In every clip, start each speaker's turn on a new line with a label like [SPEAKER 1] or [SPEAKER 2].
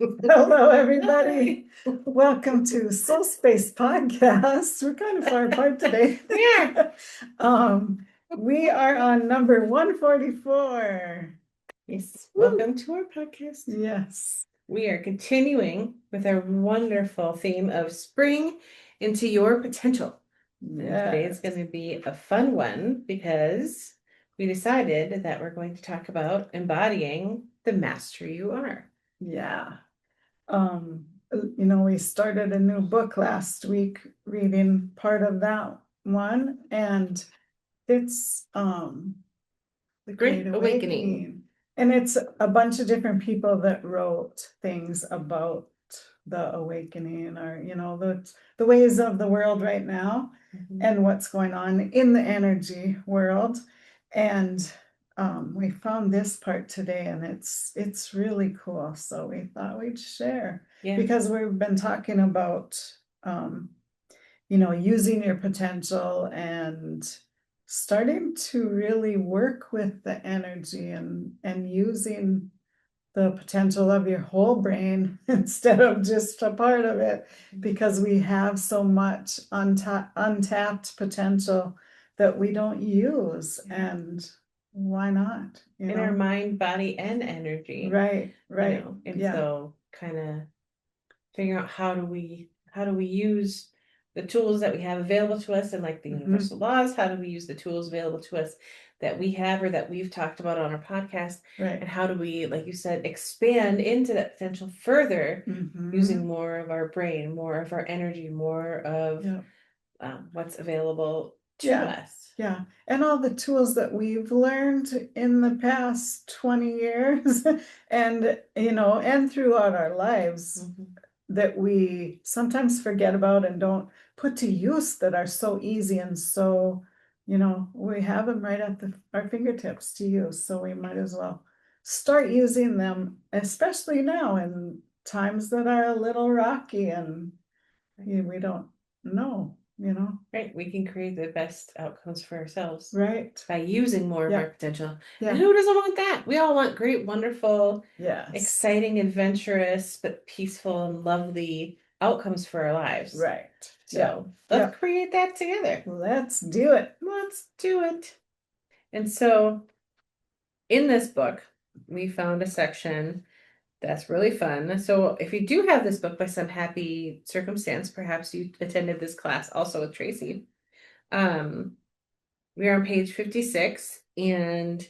[SPEAKER 1] Hello, everybody. Welcome to SoulSpace podcast. We're kind of far apart today.
[SPEAKER 2] We are.
[SPEAKER 1] We are on number 144.
[SPEAKER 2] Yes.
[SPEAKER 1] Woo.
[SPEAKER 2] Welcome to our podcast.
[SPEAKER 1] Yes.
[SPEAKER 2] We are continuing with our wonderful theme of spring into your potential. And today is
[SPEAKER 1] Yes.
[SPEAKER 2] going to be a fun one because we decided that we're going to talk about embodying the master you are.
[SPEAKER 1] Yeah. Um, we started a new book last week, reading part of that one, and it's The Great
[SPEAKER 2] Great awakening.
[SPEAKER 1] Awakening. And it's a bunch of different people that wrote things about the awakening, or the ways of the world right now and what's going on in the energy world. And we found this part today, and it's really cool. So we thought we'd share
[SPEAKER 2] Yeah.
[SPEAKER 1] because we've been talking about using your potential and starting to really work with the energy and using the potential of your whole brain instead of just a part of it, because we have so much untapped potential that we don't use. And why not?
[SPEAKER 2] In our mind, body, and energy.
[SPEAKER 1] Right, right.
[SPEAKER 2] And
[SPEAKER 1] Yeah.
[SPEAKER 2] so kind of figure out how do we use the tools that we have available to us, and like the universal laws, how do we use the tools available to us that we have or that we've talked about on our podcast,
[SPEAKER 1] Right.
[SPEAKER 2] and how do we, like you said, expand into that potential further, using more of our brain, more of our energy, more of what's available to us.
[SPEAKER 1] Yeah, and all the tools that we've learned in the past 20 years and throughout our lives that we sometimes forget about and don't put to use, that are so easy and so, we have them right at our fingertips to use. So we might as well start using them, especially now in times that are a little rocky and we don't know.
[SPEAKER 2] Right, we can create the best outcomes for ourselves
[SPEAKER 1] Right.
[SPEAKER 2] by using more of
[SPEAKER 1] Yeah.
[SPEAKER 2] our potential.
[SPEAKER 1] Yeah.
[SPEAKER 2] And who doesn't want that? We all want great, wonderful,
[SPEAKER 1] Yes.
[SPEAKER 2] exciting, adventurous, but peaceful and lovely outcomes for our lives.
[SPEAKER 1] Right.
[SPEAKER 2] So let's create that together.
[SPEAKER 1] Let's do it.
[SPEAKER 2] Let's do it. And so in this book, we found a section that's really fun. So if you do have this book by some happy circumstance, perhaps you attended this class also with Tracy. We are on page 56, and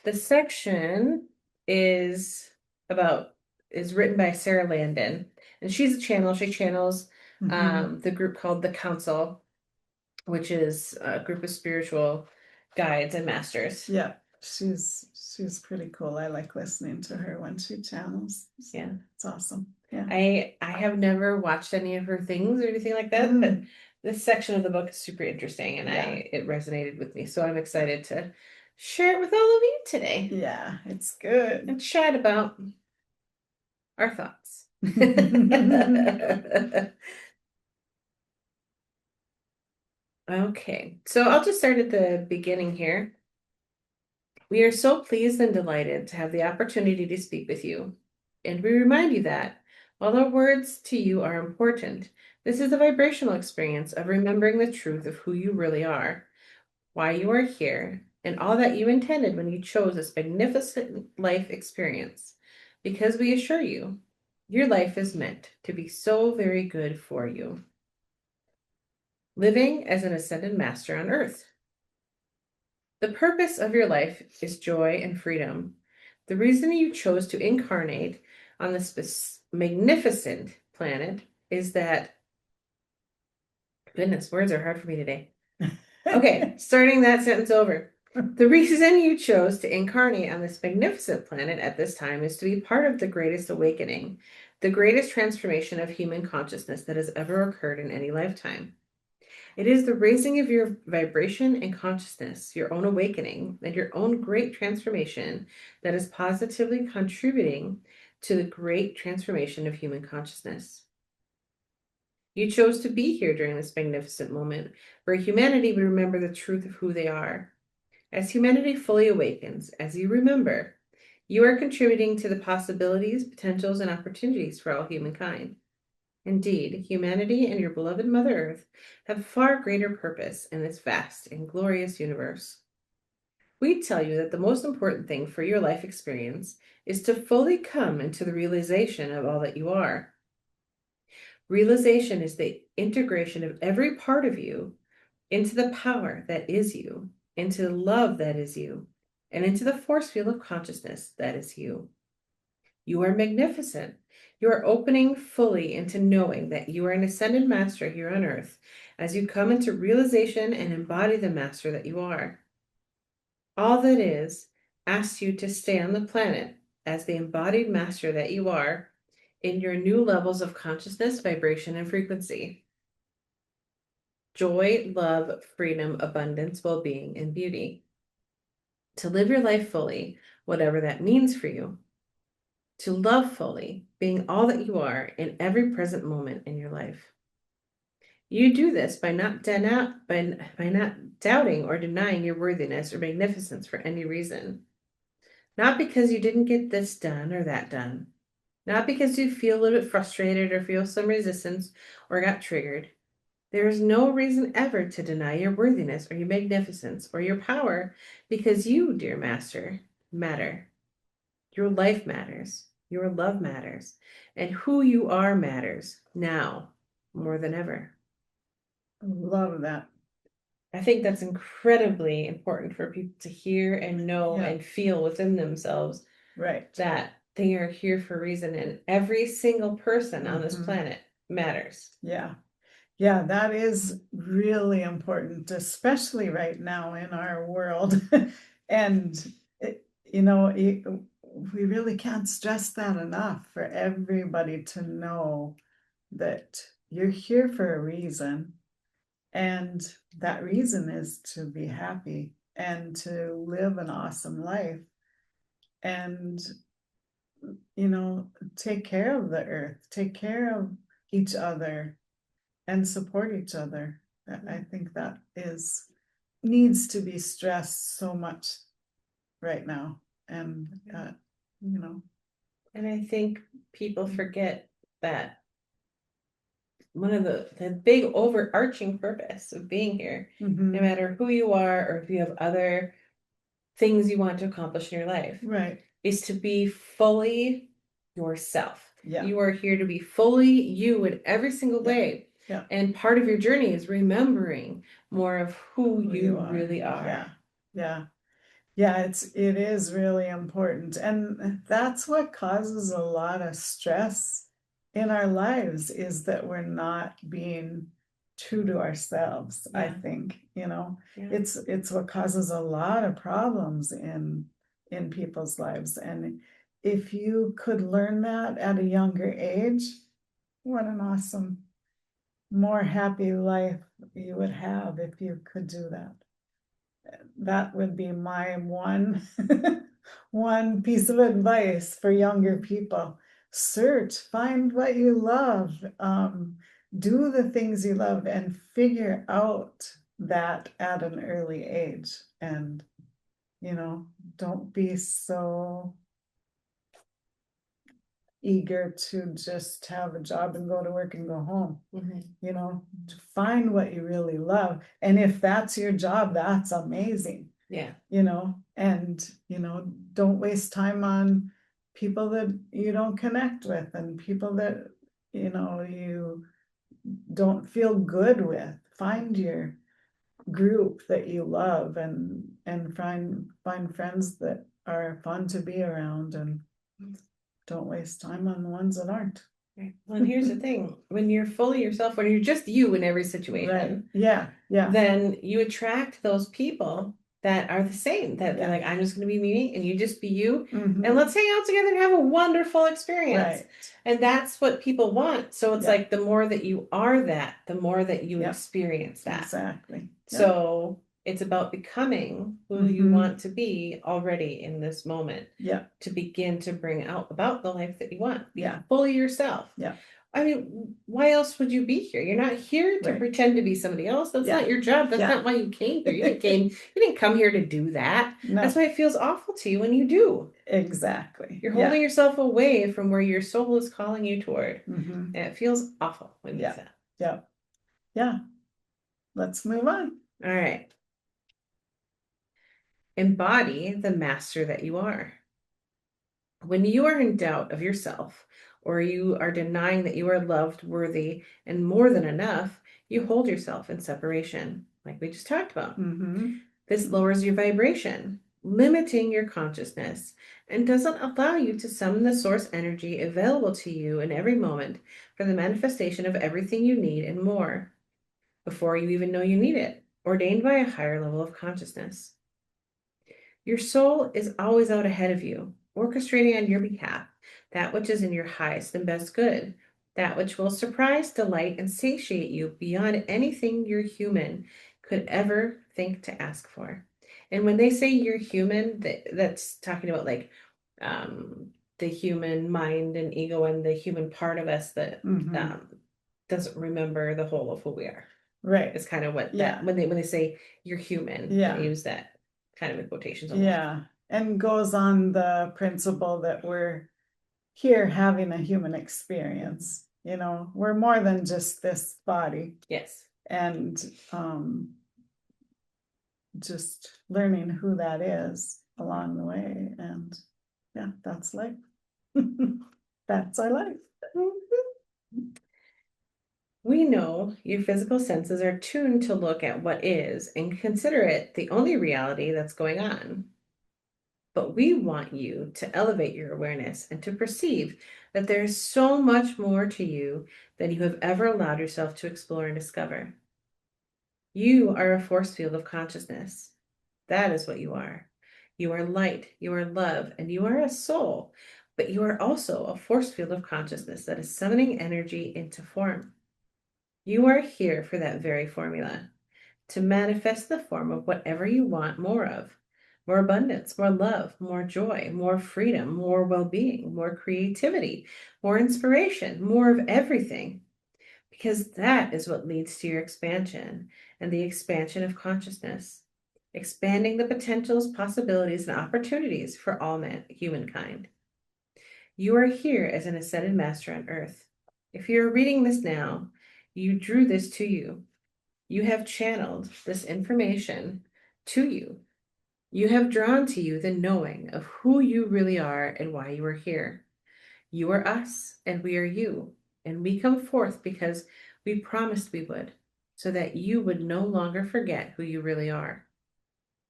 [SPEAKER 2] the section is written by Sara Landon, and she's a channel. She channels the group called The Council, which is a group of spiritual guides and masters.
[SPEAKER 1] Yeah, she's pretty cool. I like listening to her when she channels.
[SPEAKER 2] Yeah,
[SPEAKER 1] it's awesome. Yeah,
[SPEAKER 2] I have never watched any of her things or anything like that, but this section of the book is super interesting, and it resonated with me. So I'm excited to share it with all of you today.
[SPEAKER 1] Yeah, it's good.
[SPEAKER 2] And chat about our thoughts. Okay, so I'll just start at the beginning here. We are so pleased and delighted to have the opportunity to speak with you, and we remind you that, while our words to you are important, this is a vibrational experience of remembering the truth of who you really are, why you are here, and all that you intended when you chose this magnificent life experience. Because we assure you, your life is meant to be so very good for you. Living as an ascended master on earth. The purpose of your life is joy and freedom. The reason you chose to incarnate on this magnificent planet is that, goodness, words are hard for me today. Okay, starting that sentence over. The reason you chose to incarnate on this magnificent planet at this time is to be part of the greatest awakening, the greatest transformation of human consciousness that has ever occurred in any lifetime. It is the raising of your vibration and consciousness, your own awakening, and your own great transformation that is positively contributing to the great transformation of human consciousness. You chose to be here during this magnificent moment where humanity would remember the truth of who they are. As humanity fully awakens, as you remember, You are contributing to the possibilities, potentials, and opportunities for all humankind. Indeed, humanity and your beloved Mother Earth have far greater purpose in this vast and glorious universe. We tell you that the most important thing for your life experience is to fully come into the realization of all that you are. Realization is the integration of every part of you into the power that is you, into the love that is you, and into the force field of consciousness that is you. You are magnificent. You are opening fully into knowing that you are an ascended master here on earth as you come into realization and embody the master that you are. All that is asks you to stay on the planet as the embodied master that you are in your new levels of consciousness, vibration, and frequency. Joy, love, freedom, abundance, well-being, and beauty. To live your life fully, whatever that means for you. To love fully, being all that you are in every present moment in your life. You do this by not doubting or denying your worthiness or magnificence for any reason. Not because you didn't get this done or that done. Not because you feel a little bit frustrated or feel some resistance or got triggered. There is no reason ever to deny your worthiness or your magnificence or your power because you, dear Master, matter. Your life matters. Your love matters. And who you are matters now more than ever.
[SPEAKER 1] Love that.
[SPEAKER 2] I think that's incredibly important for people to hear and know and feel within themselves.
[SPEAKER 1] Right.
[SPEAKER 2] That they are here for a reason and every single person on this planet matters.
[SPEAKER 1] Yeah. Yeah, that is really important, especially right now in our world. And, we really can't stress that enough for everybody to know that you're here for a reason. And that reason is to be happy and to live an awesome life and, take care of the earth, take care of each other and support each other. I think that needs to be stressed so much right now. And,
[SPEAKER 2] And I think people forget that one of the big overarching purpose of being here, no matter who you are or if you have other things you want to accomplish in your life,
[SPEAKER 1] right,
[SPEAKER 2] is to be fully yourself.
[SPEAKER 1] Yeah.
[SPEAKER 2] You are here to be fully you in every single way.
[SPEAKER 1] Yeah.
[SPEAKER 2] And part of your journey is remembering more of who you really are.
[SPEAKER 1] Yeah. Yeah. Yeah, it is really important. And that's what causes a lot of stress in our lives is that we're not being true to ourselves, I think, it's what causes a lot of problems in people's lives. And if you could learn that at a younger age, what an awesome, more happy life you would have if you could do that. That would be my one one piece of advice for younger people. Search, find what you love, do the things you love, and figure out that at an early age. And don't be so eager to just have a job and go to work and go home. To find what you really love. And if that's your job, that's amazing.
[SPEAKER 2] Yeah.
[SPEAKER 1] And don't waste time on people that you don't connect with and people that you don't feel good with. Find your group that you love and find friends that are fun to be around and don't waste time on the ones that aren't.
[SPEAKER 2] Well, and here's the thing, when you're fully yourself, when you're just you in every situation,
[SPEAKER 1] right. Yeah,
[SPEAKER 2] then you attract those people that are the same, that they're like, I'm just going to be me and you just be you. And let's hang out together and have a wonderful experience. Right. And that's what people want. So it's like the more that you are that, the more that you experience that.
[SPEAKER 1] Exactly.
[SPEAKER 2] So it's about becoming who you want to be already in this moment.
[SPEAKER 1] Yeah.
[SPEAKER 2] To begin to bring out about the life that you want. Be
[SPEAKER 1] Yeah.
[SPEAKER 2] fully yourself.
[SPEAKER 1] Yeah.
[SPEAKER 2] I mean, why else would you be here? You're not here to
[SPEAKER 1] Right.
[SPEAKER 2] pretend to be somebody else. That's
[SPEAKER 1] Yeah.
[SPEAKER 2] not your job. That's
[SPEAKER 1] Yeah.
[SPEAKER 2] not why you came here. You didn't come here to do that. That's
[SPEAKER 1] No,
[SPEAKER 2] why it feels awful to you when you do.
[SPEAKER 1] exactly.
[SPEAKER 2] You're
[SPEAKER 1] Yeah.
[SPEAKER 2] holding yourself away from where your soul is calling you toward.
[SPEAKER 1] Hmm.
[SPEAKER 2] And it feels awful when you do
[SPEAKER 1] Yeah.
[SPEAKER 2] that.
[SPEAKER 1] Yeah. Yeah. Let's move on.
[SPEAKER 2] All right. Embody the master that you are. When you are in doubt of yourself, or you are denying that you are loved, worthy, and more than enough, you hold yourself in separation, like we just talked about.
[SPEAKER 1] Hmm.
[SPEAKER 2] This lowers your vibration, limiting your consciousness, and doesn't allow you to summon the source energy available to you in every moment for the manifestation of everything you need and more, before you even know you need it, ordained by a higher level of consciousness. Your soul is always out ahead of you, orchestrating on your behalf that which is in your highest and best good, that which will surprise, delight, and satiate you beyond anything your human could ever think to ask for. And when they say you're human, that's talking about like the human mind and ego and the human part of us that
[SPEAKER 1] Hmm.
[SPEAKER 2] doesn't remember the whole of who we are.
[SPEAKER 1] Right.
[SPEAKER 2] It's kind of what that
[SPEAKER 1] Yeah.
[SPEAKER 2] when they say you're human, they
[SPEAKER 1] Yeah.
[SPEAKER 2] use that kind of in quotations almost.
[SPEAKER 1] Yeah. And goes on the principle that we're here having a human experience. We're more than just this body,
[SPEAKER 2] Yes.
[SPEAKER 1] and just learning who that is along the way. And yeah, that's life. That's our life.
[SPEAKER 2] We know your physical senses are tuned to look at what is and consider it the only reality that's going on. But we want you to elevate your awareness and to perceive that there is so much more to you than you have ever allowed yourself to explore and discover. You are a force field of consciousness. That is what you are. You are light, you are love, and you are a soul, but you are also a force field of consciousness that is summoning energy into form. You are here for that very formula, to manifest the form of whatever you want more of. More abundance, more love, more joy, more freedom, more well being, more creativity, more inspiration, more of everything. Because that is what leads to your expansion and the expansion of consciousness, expanding the potentials, possibilities, and opportunities for all humankind. You are here as an ascended master on earth. If you are reading this now, you drew this to you. You have channeled this information to you. You have drawn to you the knowing of who you really are and why you are here. You are us, and we are you, and we come forth because we promised we would, so that you would no longer forget who you really are.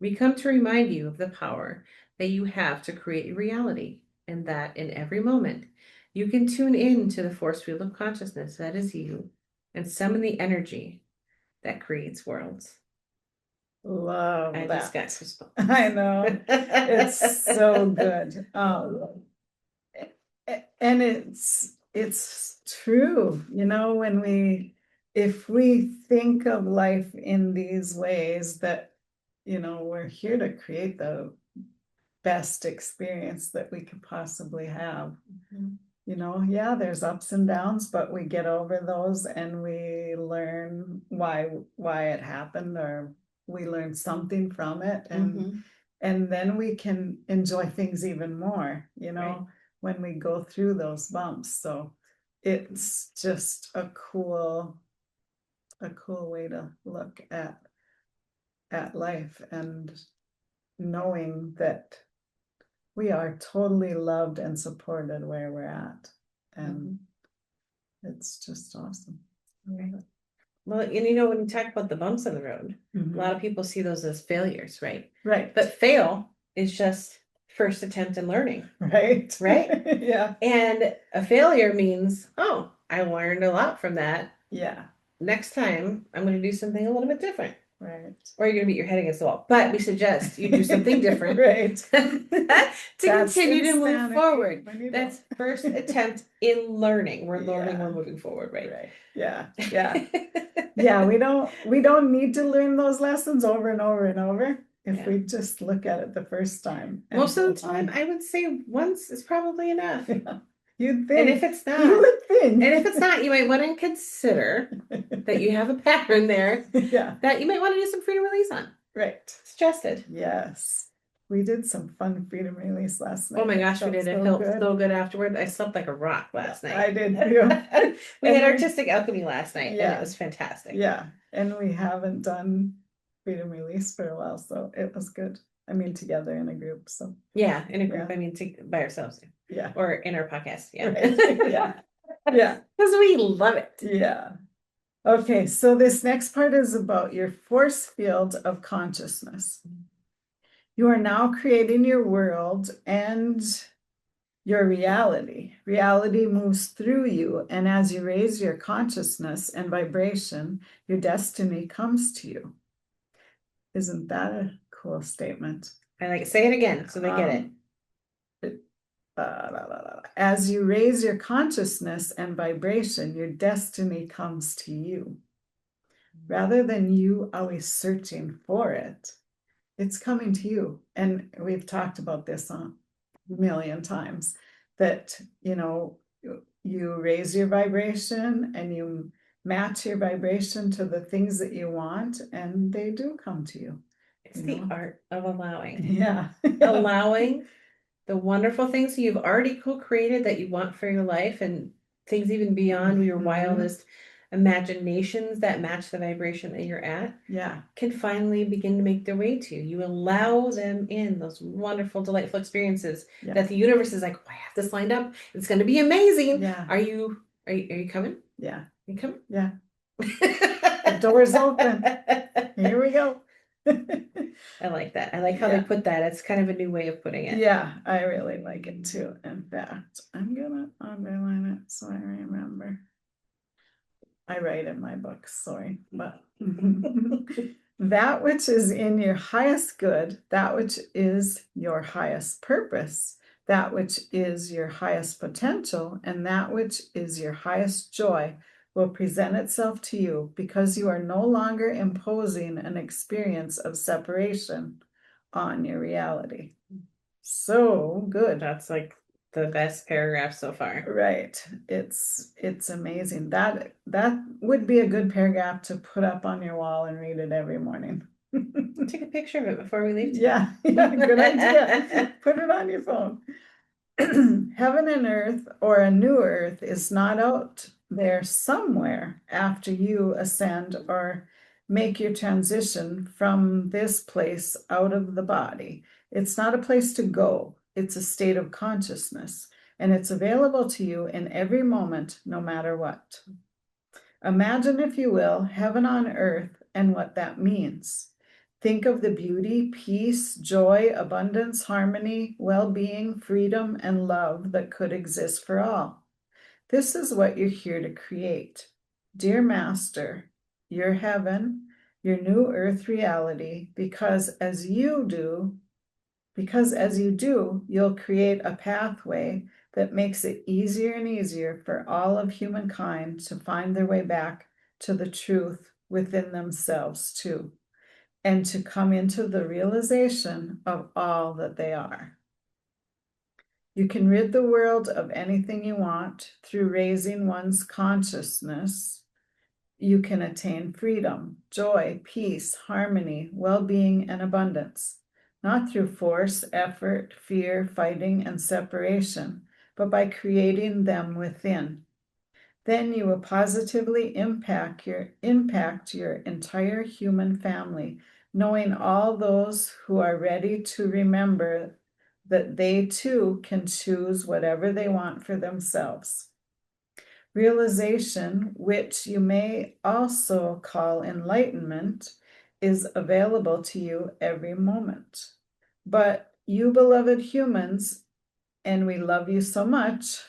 [SPEAKER 2] We come to remind you of the power that you have to create reality, and that in every moment you can tune in to the force field of consciousness that is you and summon the energy that creates worlds.
[SPEAKER 1] Love
[SPEAKER 2] I just got
[SPEAKER 1] that.
[SPEAKER 2] goosebumps.
[SPEAKER 1] I know. It's so good. And it's true, if we think of life in these ways that, we're here to create the best experience that we could possibly have.
[SPEAKER 2] Mhm.
[SPEAKER 1] Yeah, there's ups and downs, but we get over those and we learn why it happened, or we learn something from it,
[SPEAKER 2] Mhm.
[SPEAKER 1] and then we can enjoy things even more,
[SPEAKER 2] Right.
[SPEAKER 1] when we go through those bumps. So it's just a cool way to look at life, and knowing that we are totally loved and supported where we're at. And
[SPEAKER 2] Mhm.
[SPEAKER 1] it's just awesome.
[SPEAKER 2] Right. Well, and when you talk about the bumps in the road, a lot of people see those as failures, right?
[SPEAKER 1] Right.
[SPEAKER 2] But fail is just first attempt in learning,
[SPEAKER 1] Right.
[SPEAKER 2] right?
[SPEAKER 1] Yeah.
[SPEAKER 2] And a failure means, oh, I learned a lot from that.
[SPEAKER 1] Yeah.
[SPEAKER 2] Next time, I'm going to do something a little bit different.
[SPEAKER 1] Right.
[SPEAKER 2] Or you're going to beat your head against the wall. But we suggest you do something different.
[SPEAKER 1] Right.
[SPEAKER 2] to
[SPEAKER 1] That's
[SPEAKER 2] continue to move
[SPEAKER 1] insanity.
[SPEAKER 2] forward.
[SPEAKER 1] When you
[SPEAKER 2] That's
[SPEAKER 1] don't.
[SPEAKER 2] first attempt in learning. We're learning,
[SPEAKER 1] Yeah.
[SPEAKER 2] we're moving forward, right?
[SPEAKER 1] Right. Yeah. Yeah. Yeah. We don't need to learn those lessons over and over and over if
[SPEAKER 2] Yeah.
[SPEAKER 1] we just look at it the first time.
[SPEAKER 2] Most of the time, I would say once is probably enough.
[SPEAKER 1] Yeah. You'd
[SPEAKER 2] And if
[SPEAKER 1] think.
[SPEAKER 2] it's
[SPEAKER 1] You
[SPEAKER 2] not,
[SPEAKER 1] would kidding.
[SPEAKER 2] And if it's not, you might want to consider that you have a pattern there
[SPEAKER 1] Yeah.
[SPEAKER 2] that you might want to do some freedom release on.
[SPEAKER 1] Right.
[SPEAKER 2] Suggested.
[SPEAKER 1] Yes. We did some fun freedom release last night.
[SPEAKER 2] Oh my gosh, we did. It felt so good afterward. I slept like a rock last night.
[SPEAKER 1] I did too.
[SPEAKER 2] We had artistic alchemy last night, and it was fantastic.
[SPEAKER 1] Yeah. And we haven't done freedom release for a while, so it was good. I mean, together in a group. So
[SPEAKER 2] yeah, in a group. I mean, by ourselves.
[SPEAKER 1] Yeah.
[SPEAKER 2] Or in our podcast. Yeah.
[SPEAKER 1] Right. Yeah. Yeah.
[SPEAKER 2] Because we love it.
[SPEAKER 1] Yeah. Okay, so this next part is about your force field of consciousness. You are now creating your world and your reality. Reality moves through you, and as you raise your consciousness and vibration, your destiny comes to you. Isn't that a cool statement?
[SPEAKER 2] I like it. Say it again so they get it.
[SPEAKER 1] As you raise your consciousness and vibration, your destiny comes to you. Rather than you always searching for it, it's coming to you. And we've talked about this a million times, that, you know, you raise your vibration and you match your vibration to the things that you want, and they do come to you.
[SPEAKER 2] It's the art of allowing.
[SPEAKER 1] Yeah.
[SPEAKER 2] Allowing the wonderful things you've already co-created that you want for your life, and things even beyond your wildest imaginations that match the vibration that you're at, can finally begin to make their way to you. You allow them in, those wonderful, delightful experiences that the universe is like, oh, I have this lined up. It's going to be amazing. Are you coming?
[SPEAKER 1] Yeah.
[SPEAKER 2] You coming?
[SPEAKER 1] Yeah. The door's open. Here we go.
[SPEAKER 2] I like that. I like how they put that. It's kind of a new way of putting it.
[SPEAKER 1] Yeah, I really like it too. In fact, I'm gonna underline it so I remember. I write in my books, sorry, but that which is in your highest good, that which is your highest purpose, that which is your highest potential, and that which is your highest joy will present itself to you, because you are no longer imposing an experience of separation on your reality. So good.
[SPEAKER 2] That's like the best paragraph so far.
[SPEAKER 1] Right. It's amazing. That would be a good paragraph to put up on your wall and read it every morning.
[SPEAKER 2] Take a picture of it before we leave today.
[SPEAKER 1] Yeah, good idea. Put it on your phone. Heaven and earth, or a new earth, is not out there somewhere after you ascend or make your transition from this place out of the body. It's not a place to go. It's a state of consciousness, and it's available to you in every moment, no matter what. Imagine, if you will, heaven on earth and what that means. Think of the beauty, peace, joy, abundance, harmony, well-being, freedom, and love that could exist for all. This is what you're here to create. Dear Master, your heaven, your new earth reality, because as you do, you'll create a pathway that makes it easier and easier for all of humankind to find their way back to the truth within themselves too, and to come into the realization of all that they are. You can rid the world of anything you want through raising one's consciousness. You can attain freedom, joy, peace, harmony, well-being, and abundance, not through force, effort, fear, fighting, and separation, but by creating them within. Then you will positively impact your entire human family, knowing all those who are ready to remember that they too can choose whatever they want for themselves. Realization, which you may also call enlightenment, is available to you every moment. But you, beloved humans, and we love you so much,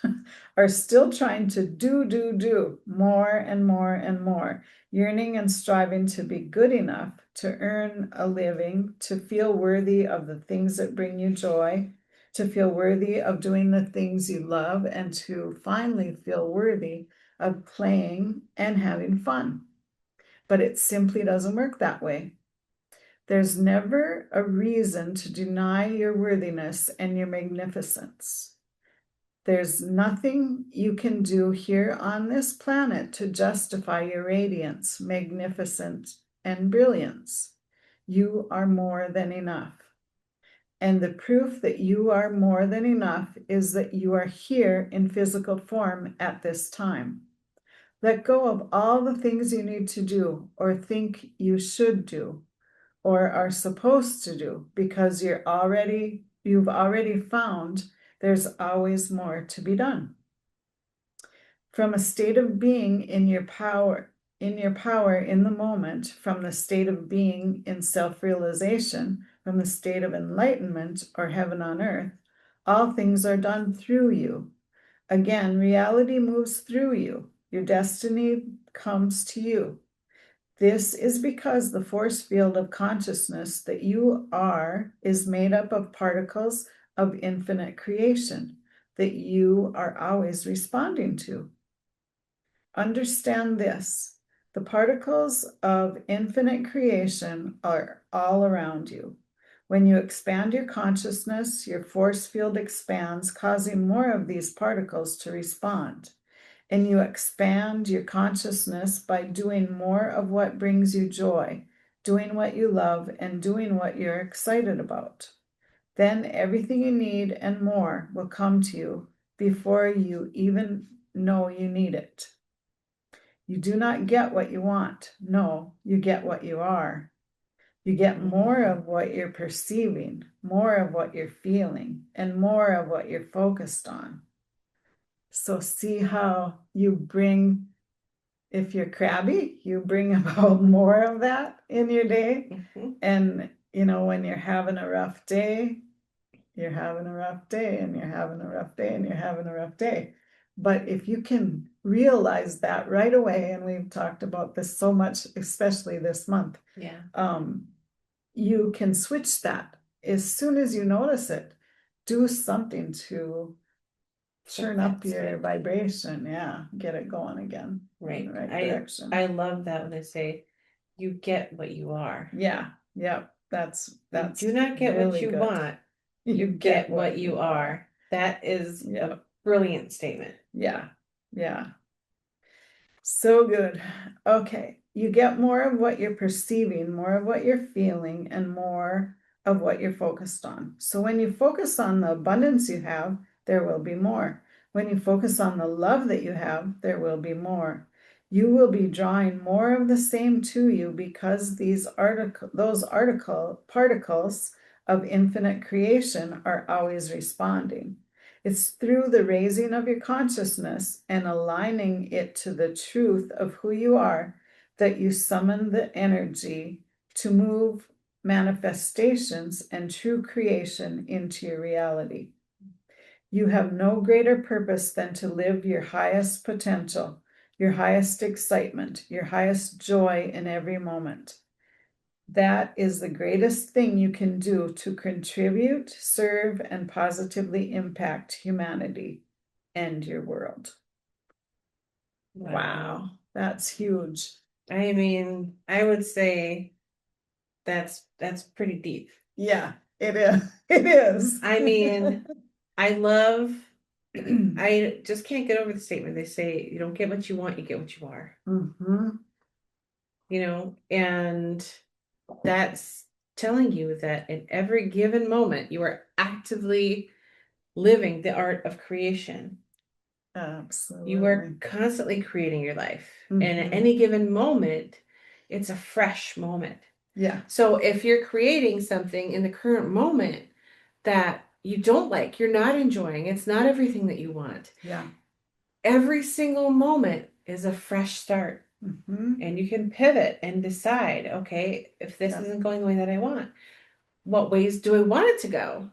[SPEAKER 1] are still trying to do more and more and more, yearning and striving to be good enough to earn a living, to feel worthy of the things that bring you joy, to feel worthy of doing the things you love, and to finally feel worthy of playing and having fun. But it simply doesn't work that way. There's never a reason to deny your worthiness and your magnificence. There's nothing you can do here on this planet to justify your radiance, magnificence, and brilliance. You are more than enough. And the proof that you are more than enough is that you are here in physical form at this time. Let go of all the things you need to do or think you should do or are supposed to do, because you've already found there's always more to be done. From a state of being in your power in the moment, from the state of being in self-realization, from the state of enlightenment or heaven on earth, all things are done through you. Again, reality moves through you. Your destiny comes to you. This is because the force field of consciousness that you are is made up of particles of infinite creation that you are always responding to. Understand this. The particles of infinite creation are all around you. When you expand your consciousness, your force field expands, causing more of these particles to respond. And you expand your consciousness by doing more of what brings you joy, doing what you love, and doing what you're excited about. Then everything you need and more will come to you before you even know you need it. You do not get what you want. No, you get what you are. You get more of what you're perceiving, more of what you're feeling, and more of what you're focused on. So see how you bring, if you're crabby, you bring about more of that in your day. And, when you're having a rough day, you're having a rough day, and you're having a rough day, and you're having a rough day. But if you can realize that right away, and we've talked about this so much, especially this month,
[SPEAKER 2] Yeah.
[SPEAKER 1] You can switch that as soon as you notice it. Do something to turn up your vibration. Yeah, get it going again.
[SPEAKER 2] Right.
[SPEAKER 1] In the right direction.
[SPEAKER 2] I love that when they say you get what you are.
[SPEAKER 1] Yeah, that's
[SPEAKER 2] You do not get
[SPEAKER 1] really
[SPEAKER 2] what you
[SPEAKER 1] good.
[SPEAKER 2] want. You get what you are. That is a brilliant statement.
[SPEAKER 1] Yeah. So good. Okay. You get more of what you're perceiving, more of what you're feeling, and more of what you're focused on. So when you focus on the abundance you have, there will be more. When you focus on the love that you have, there will be more. You will be drawing more of the same to you because those particles of infinite creation are always responding. It's through the raising of your consciousness and aligning it to the truth of who you are that you summon the energy to move manifestations and true creation into your reality. You have no greater purpose than to live your highest potential, your highest excitement, your highest joy in every moment. That is the greatest thing you can do to contribute, serve, and positively impact humanity and your world. Wow, that's huge.
[SPEAKER 2] I mean, I would say that's pretty deep.
[SPEAKER 1] Yeah, it is. It is.
[SPEAKER 2] I mean, I love, I just can't get over the statement. They say you don't get what you want, you get what you are. And that's telling you that in every given moment, you are actively living the art of creation.
[SPEAKER 1] Absolutely.
[SPEAKER 2] You are constantly creating your life. And at any given moment, it's a fresh moment.
[SPEAKER 1] Yeah.
[SPEAKER 2] So if you're creating something in the current moment that you don't like, you're not enjoying, it's not everything that you want.
[SPEAKER 1] Yeah.
[SPEAKER 2] Every single moment is a fresh start. And you can pivot and decide, okay, if this isn't going the way that I want, what ways do I want it to go?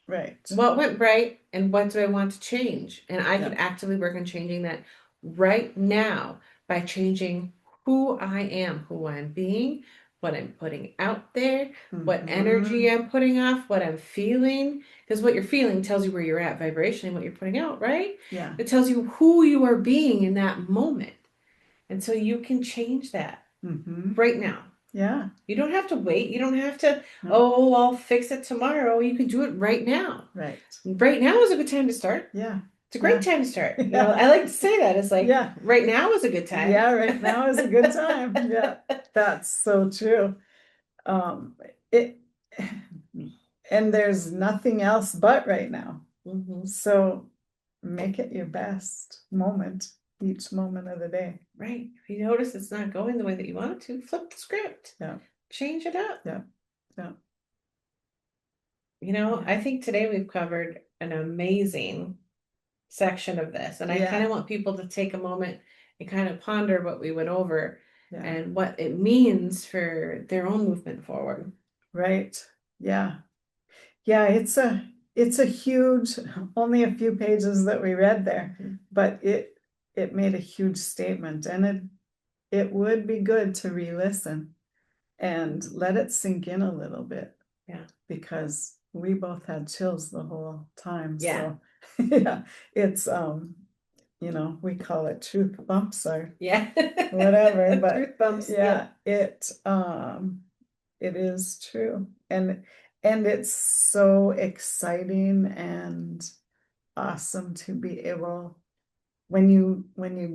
[SPEAKER 1] Right.
[SPEAKER 2] What went right and what do I want to change? And I can actively work on changing that right now by changing who I am, who I'm being, what I'm putting out there, what energy I'm putting off, what I'm feeling. Because what you're feeling tells you where you're at vibrationally, what you're putting out, right?
[SPEAKER 1] Yeah.
[SPEAKER 2] It tells you who you are being in that moment. And so you can change that right now.
[SPEAKER 1] Yeah.
[SPEAKER 2] You don't have to wait. You don't have to, I'll fix it tomorrow. You can do it right now.
[SPEAKER 1] Right.
[SPEAKER 2] Right now is a good time to start.
[SPEAKER 1] Yeah.
[SPEAKER 2] It's a great time to start. You know,
[SPEAKER 1] Yeah.
[SPEAKER 2] I like to say that. It's like
[SPEAKER 1] Yeah.
[SPEAKER 2] right now is a good time.
[SPEAKER 1] Yeah, right now is a good time. Yeah, that's so true. It and there's nothing else but right now.
[SPEAKER 2] Mhm.
[SPEAKER 1] So make it your best moment, each moment of the day.
[SPEAKER 2] Right. If you notice it's not going the way that you want it to, flip the script.
[SPEAKER 1] Yeah,
[SPEAKER 2] Change it up.
[SPEAKER 1] yeah, yeah,
[SPEAKER 2] You know,
[SPEAKER 1] yeah.
[SPEAKER 2] I think today we've covered an amazing section of this. And I kind
[SPEAKER 1] Yeah,
[SPEAKER 2] of want people to take a moment and kind of ponder what we went over
[SPEAKER 1] yeah,
[SPEAKER 2] and what it means for their own movement forward.
[SPEAKER 1] right. Yeah. Yeah, it's a huge, only a few pages that we read there,
[SPEAKER 2] Mhm.
[SPEAKER 1] but it made a huge statement, and it would be good to re-listen and let it sink in a little bit,
[SPEAKER 2] Yeah.
[SPEAKER 1] because we both had chills the whole time.
[SPEAKER 2] Yeah.
[SPEAKER 1] So yeah, it's we call it truth bumps or
[SPEAKER 2] Yeah.
[SPEAKER 1] whatever, but
[SPEAKER 2] Truth bumps.
[SPEAKER 1] yeah,
[SPEAKER 2] Yep.
[SPEAKER 1] it is true. And it's so exciting and awesome to be able, when you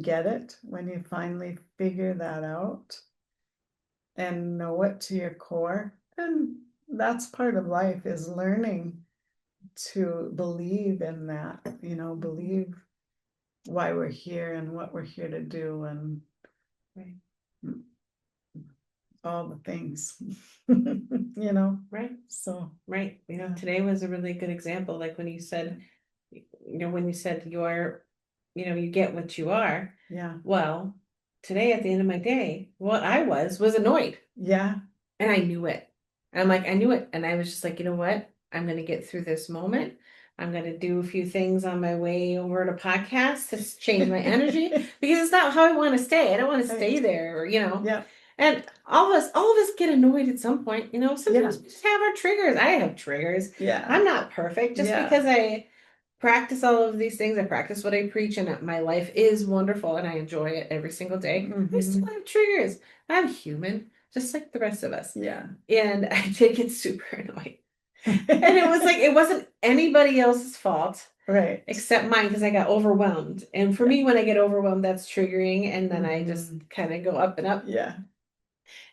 [SPEAKER 1] get it, when you finally figure that out and know it to your core. And that's part of life, is learning to believe in that, believe why we're here and what we're here to do, and
[SPEAKER 2] Right.
[SPEAKER 1] all the things, you know.
[SPEAKER 2] Right.
[SPEAKER 1] So
[SPEAKER 2] Right. You know,
[SPEAKER 1] yeah,
[SPEAKER 2] today was a really good example. Like when you said you're, you get what you are.
[SPEAKER 1] yeah,
[SPEAKER 2] Well, today at the end of my day, what I was annoyed.
[SPEAKER 1] yeah,
[SPEAKER 2] And I knew it. And I'm like, I knew it. And I was just like, you know what? I'm going to get through this moment. I'm going to do a few things on my way over to podcast to change my energy because it's not how I want to stay. I don't want to stay
[SPEAKER 1] right,
[SPEAKER 2] there,
[SPEAKER 1] yeah,
[SPEAKER 2] And all of us get annoyed at some point.
[SPEAKER 1] yeah,
[SPEAKER 2] Sometimes we just have our triggers. I have triggers.
[SPEAKER 1] yeah,
[SPEAKER 2] I'm not perfect just
[SPEAKER 1] yeah,
[SPEAKER 2] because I practice all of these things. I practice what I preach, and my life is wonderful and I enjoy it every single day. I still
[SPEAKER 1] hmm,
[SPEAKER 2] have triggers. I'm human, just like the rest of us.
[SPEAKER 1] yeah.
[SPEAKER 2] And I did get super annoyed. And it was like, it wasn't anybody else's fault
[SPEAKER 1] Right,
[SPEAKER 2] except mine because I got overwhelmed. And for
[SPEAKER 1] yeah,
[SPEAKER 2] me, when I get overwhelmed, that's triggering. And then I just
[SPEAKER 1] hmm,
[SPEAKER 2] kind of go up and up.
[SPEAKER 1] yeah,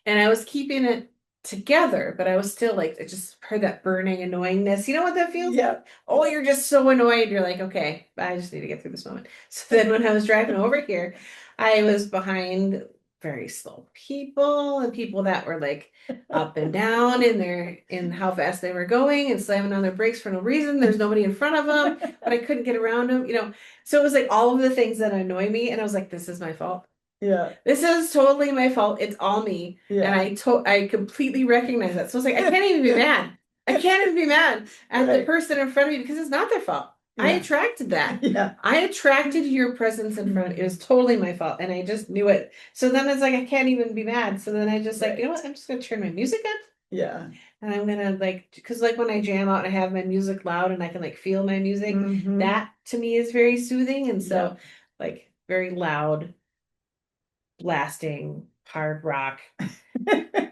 [SPEAKER 2] And I was keeping it together, but I was still like, I just heard that burning annoyingness. You know what that feels
[SPEAKER 1] yeah,
[SPEAKER 2] like? Oh, you're just so annoyed. You're like, okay, I just need to get through this moment. So then when I was driving over here, I was behind very slow people and people that were like up and down in how fast they were going and slamming on their brakes for no reason. There's nobody in front of them, but I couldn't get around them. So it was like all of the things that annoy me. And I was like, this is my fault.
[SPEAKER 1] yeah,
[SPEAKER 2] This is totally my fault. It's all me. And
[SPEAKER 1] yeah.
[SPEAKER 2] I completely recognize that. So it's like I can't even be mad. I can't even be mad at the
[SPEAKER 1] Right,
[SPEAKER 2] person in front of me because it's not their fault. I
[SPEAKER 1] yeah,
[SPEAKER 2] attracted that.
[SPEAKER 1] yeah,
[SPEAKER 2] I attracted your presence in front. It was totally my fault. And I just knew it. So then it's like I can't even be mad. So then I just like, you know
[SPEAKER 1] right,
[SPEAKER 2] what? I'm just gonna turn my music up
[SPEAKER 1] yeah,
[SPEAKER 2] and I'm gonna like because like when I jam out and I have my music loud and I can like feel my music,
[SPEAKER 1] hmm,
[SPEAKER 2] that to me is very soothing. And
[SPEAKER 1] yeah.
[SPEAKER 2] so like very loud blasting hard rock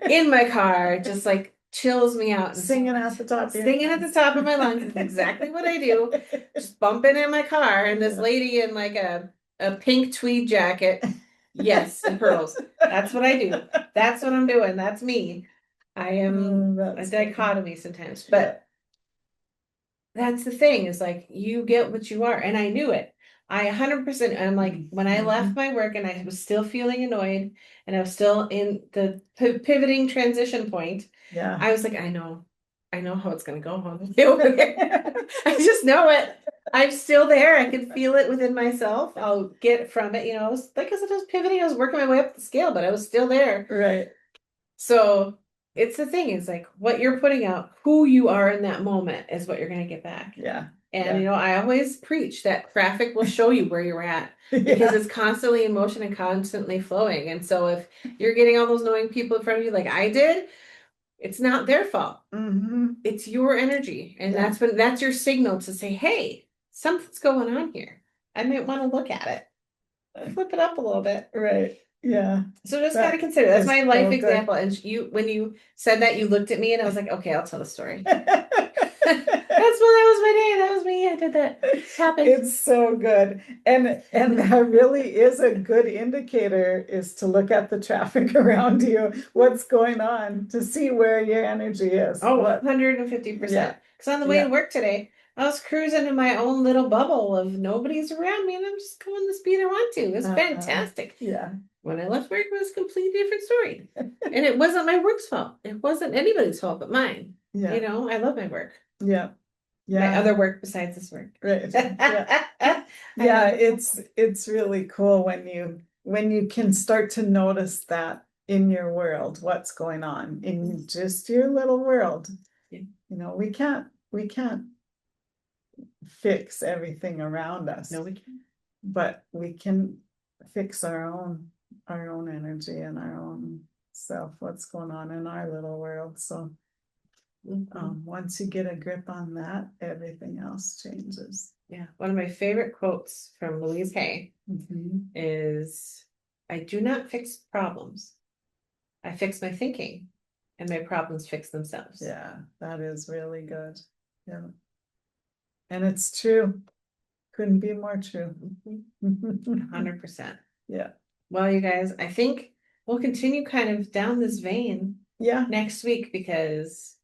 [SPEAKER 2] in my car just like chills me out. And so
[SPEAKER 1] Singing at the top of your
[SPEAKER 2] singing at the
[SPEAKER 1] lungs.
[SPEAKER 2] top of my lungs is exactly what I do. Just bumping in my car and this
[SPEAKER 1] Yeah.
[SPEAKER 2] lady in like a pink tweed jacket. Yes, and pearls. That's what I do. That's what I'm doing. That's me. I am
[SPEAKER 1] Oh,
[SPEAKER 2] a
[SPEAKER 1] that's funny.
[SPEAKER 2] dichotomy sometimes,
[SPEAKER 1] Yeah.
[SPEAKER 2] but that's the thing is like you get what you are. And I knew it. I 100%. I'm like, when I left
[SPEAKER 1] Mhm.
[SPEAKER 2] my work and I was still feeling annoyed and I was still in the pivoting transition point,
[SPEAKER 1] Yeah.
[SPEAKER 2] I was like, I know how it's going to go home over there. I just know it. I'm still there. I can feel it within myself. I'll get from it. I was like, as I was pivoting, I was working my way up the scale, but I was still there.
[SPEAKER 1] Right.
[SPEAKER 2] So it's the thing is like what you're putting out, who you are in that moment is what you're going to get back.
[SPEAKER 1] Yeah.
[SPEAKER 2] And
[SPEAKER 1] Yeah.
[SPEAKER 2] I always preach that traffic will show you where you're at because
[SPEAKER 1] Yeah.
[SPEAKER 2] it's constantly in motion and constantly flowing. And so if you're getting all those knowing people in front of you like I did, it's not their fault.
[SPEAKER 1] Hmm.
[SPEAKER 2] It's your energy. And
[SPEAKER 1] Yeah.
[SPEAKER 2] that's your signal to say, hey, something's going on here. I might want to look at it. Flip it up a little bit.
[SPEAKER 1] Right. Yeah.
[SPEAKER 2] So just got to
[SPEAKER 1] That
[SPEAKER 2] consider that's
[SPEAKER 1] is
[SPEAKER 2] my life
[SPEAKER 1] so good.
[SPEAKER 2] example. And when you said that, you looked at me and I was like, okay, I'll tell the story. That's what that was my day. That was me. I did that. It happened.
[SPEAKER 1] It's so good. And that really is a good indicator, is to look at the traffic around you, what's going on, to see where your energy is.
[SPEAKER 2] Oh,
[SPEAKER 1] What
[SPEAKER 2] 150%.
[SPEAKER 1] Yeah.
[SPEAKER 2] Because on the way to work today, I was cruising in my own little bubble of nobody's around me and I'm just going the speed I want to. It was fantastic.
[SPEAKER 1] Yeah.
[SPEAKER 2] When I left work, it was a completely different story. And it wasn't my work's fault. It wasn't anybody's fault but mine.
[SPEAKER 1] Yeah.
[SPEAKER 2] You know, I love my work.
[SPEAKER 1] Yeah.
[SPEAKER 2] My
[SPEAKER 1] Yeah.
[SPEAKER 2] other work besides this work.
[SPEAKER 1] Right. Yeah. Yeah, it's really cool when you can start to notice that in your world, what's going on in just your little world.
[SPEAKER 2] Yeah.
[SPEAKER 1] You know, we can't fix everything around us.
[SPEAKER 2] No, we can't.
[SPEAKER 1] But we can fix our own energy and our own self, what's going on in our little world. So once you get a grip on that, everything else changes.
[SPEAKER 2] Yeah. One of my favorite quotes from Louise Hay is, I do not fix problems. I fix my thinking and my problems fix themselves.
[SPEAKER 1] Yeah, that is really good. Yeah. And it's true. Couldn't be more true.
[SPEAKER 2] 100%.
[SPEAKER 1] Yeah.
[SPEAKER 2] Well, you guys, I think we'll continue kind of down this vein next week, because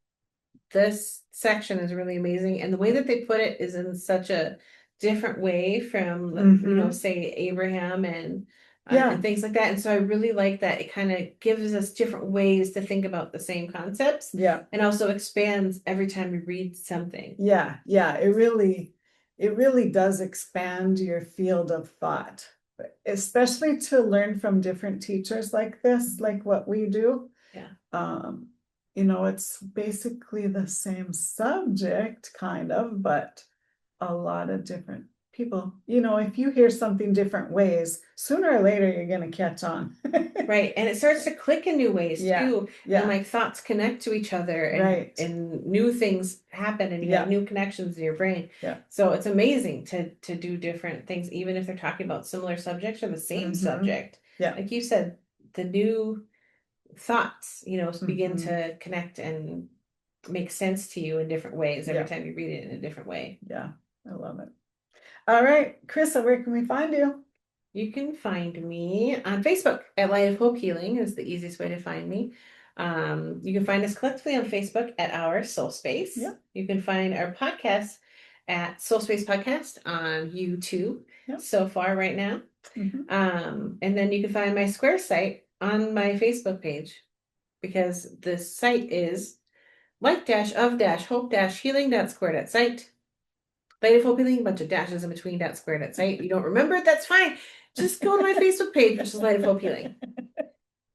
[SPEAKER 2] this section is really amazing. And the way that they put it is in such a different way from, you know, say Abraham and things like that. And so I really like that it kind of gives us different ways to think about the same concepts.
[SPEAKER 1] Yeah.
[SPEAKER 2] And also expands every time we read something.
[SPEAKER 1] Yeah. Yeah. It really does expand your field of thought, especially to learn from different teachers like this, like what we do.
[SPEAKER 2] Yeah.
[SPEAKER 1] You know, it's basically the same subject, kind of, but a lot of different people. You know, if you hear something different ways, sooner or later you're going to catch on.
[SPEAKER 2] Right. And it starts to click in new ways too.
[SPEAKER 1] Yeah.
[SPEAKER 2] And like thoughts connect to each other, and new things happen, and you have new connections in your brain.
[SPEAKER 1] Yeah.
[SPEAKER 2] So it's amazing to do different things, even if they're talking about similar subjects or the same subject.
[SPEAKER 1] Yeah.
[SPEAKER 2] Like you said, the new thoughts, you know, begin to connect and make sense to you in different ways every time you read it in a different way.
[SPEAKER 1] Yeah. I love it. All right, Carissa, where can we find you?
[SPEAKER 2] You can find me on Facebook at Light of Hope Healing is the easiest way to find me. You can find us collectively on Facebook at our SoulSpace.
[SPEAKER 1] Yep.
[SPEAKER 2] You can find our podcast at SoulSpace Podcast on YouTube so far right now. And then you can find my Square site on my Facebook page, because the site is light-of-hope-healing.square.site. Light of Hope Healing, a bunch of dashes in between .square.site. You don't remember it? That's fine. Just go to my Facebook page, which is Light of Hope Healing.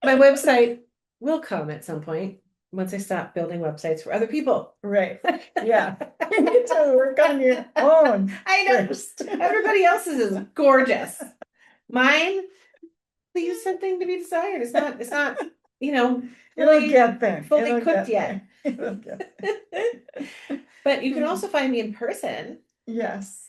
[SPEAKER 2] My website will come at some point once I stop building websites for other people.
[SPEAKER 1] Right. Yeah. You need to work on your own.
[SPEAKER 2] I know. First. Everybody else's is gorgeous. Mine leaves something to be desired. It's not, you know,
[SPEAKER 1] it'll get there.
[SPEAKER 2] Fully cooked yet. But you can also find me in person.
[SPEAKER 1] Yes.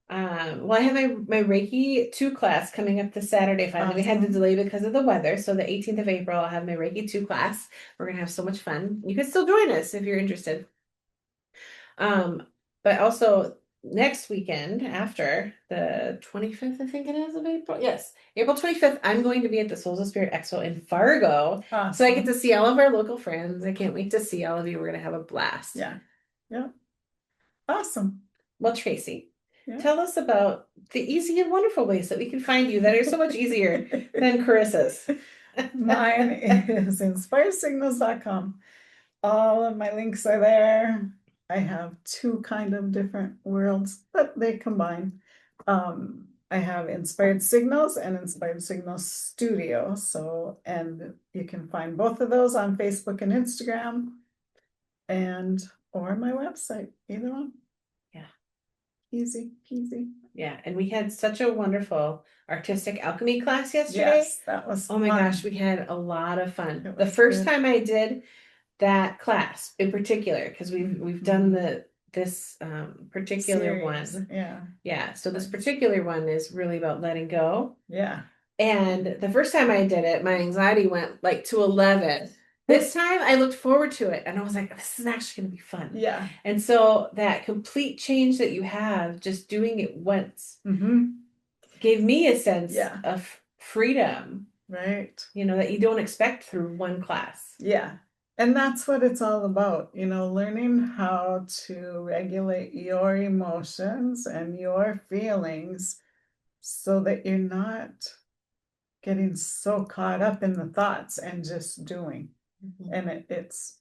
[SPEAKER 2] Well, I have my Reiki 2 class coming up this Saturday. Finally, we had to delay because of the weather. So the 18th of April, I'll have my Reiki 2 class. We're gonna have so much fun. You can still join us if you're interested. But also next weekend, after the 25th, I think it is, of April. Yes, April 25th, I'm going to be at the Souls of Spirit Expo in Fargo. So I get to see all of our local friends. I can't wait to see all of you. We're gonna have a blast.
[SPEAKER 1] Yeah. Yeah. Awesome.
[SPEAKER 2] Well, Tracy, tell us about the easy and wonderful ways that we can find you that are so much easier than Carissa's.
[SPEAKER 1] Mine is inspiredsignals.com. All of my links are there. I have 2 kind of different worlds, but they combine. I have Inspired Signals and Inspired Signals Studio. So, and you can find both of those on Facebook and Instagram, or my website, either one.
[SPEAKER 2] Yeah.
[SPEAKER 1] Easy peasy.
[SPEAKER 2] Yeah. And we had such a wonderful artistic alchemy class yesterday.
[SPEAKER 1] Yes, that was
[SPEAKER 2] Oh my gosh, we had a lot of fun. The first time I did that class in particular, because we've done this particular one. Yeah. So this particular one is really about letting go.
[SPEAKER 1] Yeah.
[SPEAKER 2] And the first time I did it, my anxiety went like to 11. This time I looked forward to it and I was like, this is actually going to be fun.
[SPEAKER 1] Yeah.
[SPEAKER 2] And so that complete change that you have just doing it once gave me a sense of freedom.
[SPEAKER 1] Right.
[SPEAKER 2] That you don't expect through one class.
[SPEAKER 1] Yeah. And that's what it's all about, learning how to regulate your emotions and your feelings so that you're not getting so caught up in the thoughts and just doing. And it's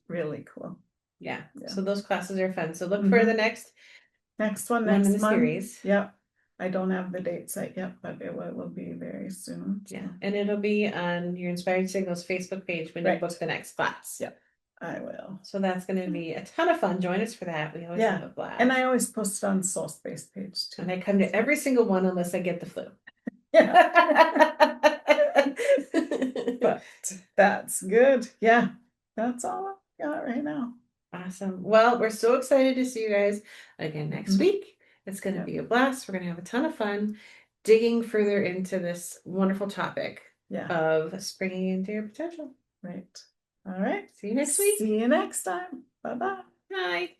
[SPEAKER 1] really cool.
[SPEAKER 2] Yeah. So those classes are fun. So look for
[SPEAKER 1] Mm-hmm.
[SPEAKER 2] the next
[SPEAKER 1] one
[SPEAKER 2] in
[SPEAKER 1] next
[SPEAKER 2] the
[SPEAKER 1] month.
[SPEAKER 2] series.
[SPEAKER 1] Yep. I don't have the date set yet, but it will be very soon. So.
[SPEAKER 2] Yeah. And it'll be on your Inspired Signals Facebook page when you book the next class.
[SPEAKER 1] Yep. I will.
[SPEAKER 2] So that's going to be a ton of fun. Join us for that. We always have a blast.
[SPEAKER 1] And I always post it on SoulSpace page too.
[SPEAKER 2] And I come to every single one unless I get the flu.
[SPEAKER 1] Yeah. But that's good. Yeah. That's all I got right now.
[SPEAKER 2] Awesome. Well, we're so excited to see you guys again next week. It's going to be a blast. We're going to have a ton of fun digging further into this wonderful topic of springing into your potential.
[SPEAKER 1] Right. All right.
[SPEAKER 2] See you next week.
[SPEAKER 1] See you next time. Bye-bye.
[SPEAKER 2] Bye.